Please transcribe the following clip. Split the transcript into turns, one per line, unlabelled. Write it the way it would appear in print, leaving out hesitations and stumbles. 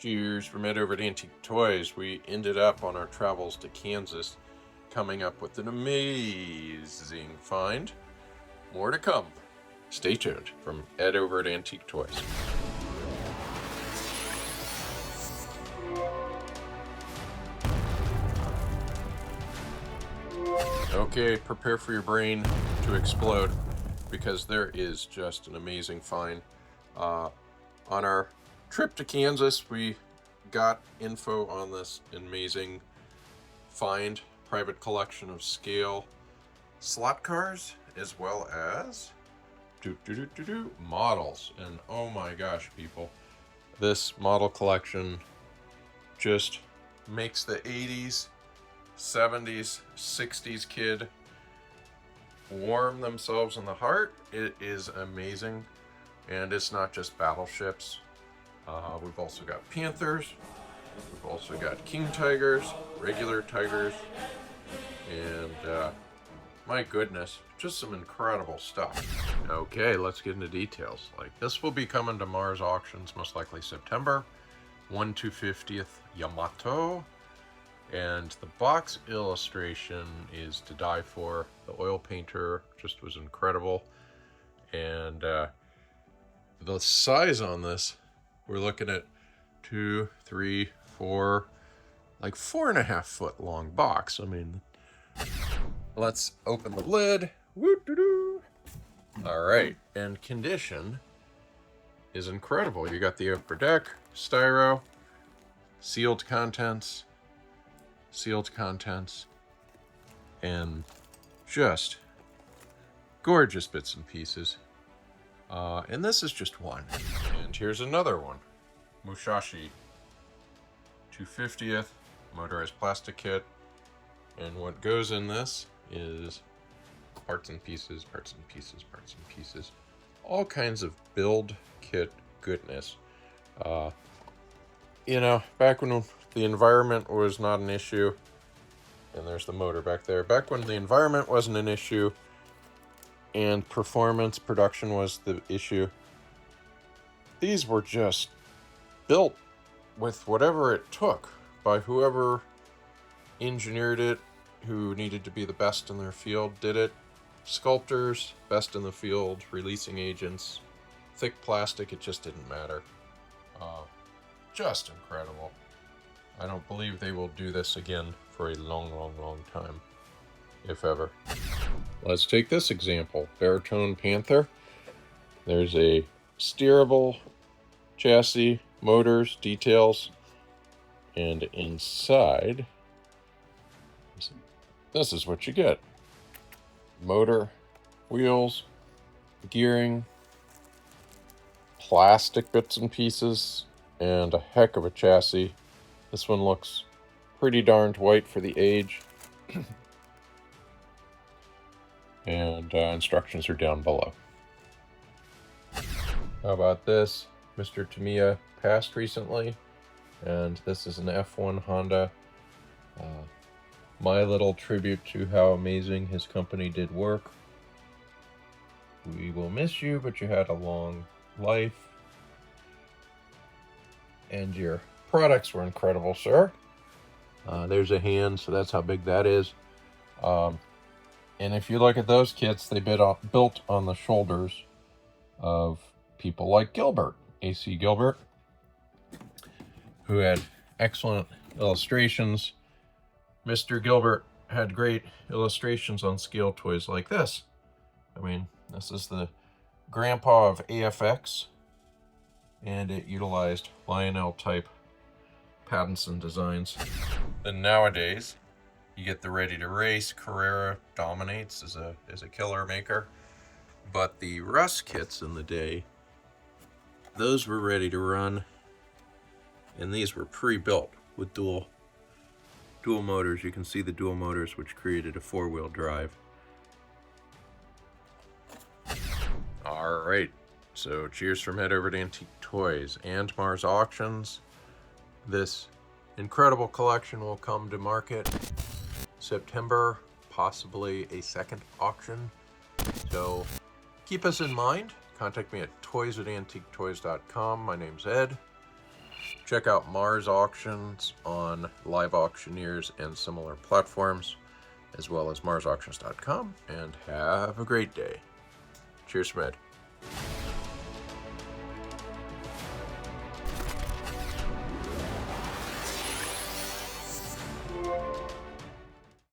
Cheers from Ed over at Antique Toys. We ended up on our travels to Kansas coming up with an amazing find. More to come. Stay tuned from Ed over at Antique Toys. Okay, prepare for your brain to explode because there is just an amazing find. On our trip to Kansas, we got info on this amazing find, private collection of scale slot cars, as well as models. And oh my gosh, people, this model collection just makes the 80s, 70s, 60s kid warm themselves in the heart. It is amazing. And it's not just battleships. We've also got Panthers. We've also got King Tigers, regular Tigers, and my goodness, just some incredible stuff. Okay, let's get into details. Like, this will be coming to Mars auctions most likely September. 1/250th Yamato, and the box illustration is to die for. The oil painter just was incredible, and the size on this, we're looking at 2, 3, 4, like 4.5 foot long box. I mean, let's open the lid. Woo-doo-doo. All right, and condition is incredible. You got the upper deck, styro, sealed contents, and just gorgeous bits and pieces. And this is just one. And here's another one. Musashi 250th motorized plastic kit. And what goes in this is parts and pieces. All kinds of build kit goodness. You know, back when the environment was not an issue, and there's the motor back there. Back when the environment wasn't an issue, and performance production was the issue, these were just built with whatever it took by whoever engineered it, who needed to be the best in their field, did it. Sculptors, best in the field, releasing agents, thick plastic, it just didn't matter. Just incredible. I don't believe they will do this again for a long time, if ever. Let's take this example, Baritone Panther. There's a steerable chassis, motors, details, and inside, this is what you get. Motor, wheels, gearing, plastic bits and pieces, and a heck of a chassis. This one looks pretty darned white for the age. And instructions are down below. How about this? Mr. Tamiya passed recently, and this is an F1 Honda. My little tribute to how amazing his company did work. We will miss you, but you had a long life, and your products were incredible, sir. There's a hand, so that's how big that is. And if you look at those kits, they built on the shoulders of people like Gilbert, A.C. Gilbert, who had excellent illustrations. Mr. Gilbert had great illustrations on scale toys like this. I mean, this is the grandpa of AFX, and it utilized Lionel-type Pattinson designs. And nowadays, you get the Ready to Race. Carrera dominates as a killer maker. But the Russ kits in the day, those were ready to run. And these were pre-built with dual motors. You can see the dual motors, which created a 4-wheel drive. All right. So cheers from Head Over to Antique Toys and Mars Auctions. This incredible collection will come to market September, possibly a second auction. So keep us in mind. Contact me at toys@AntiqueToys.com. My name's Ed. Check out Mars Auctions on Live Auctioneers and similar platforms, as well as MarsAuctions.com, and have a great day. Cheers, Med.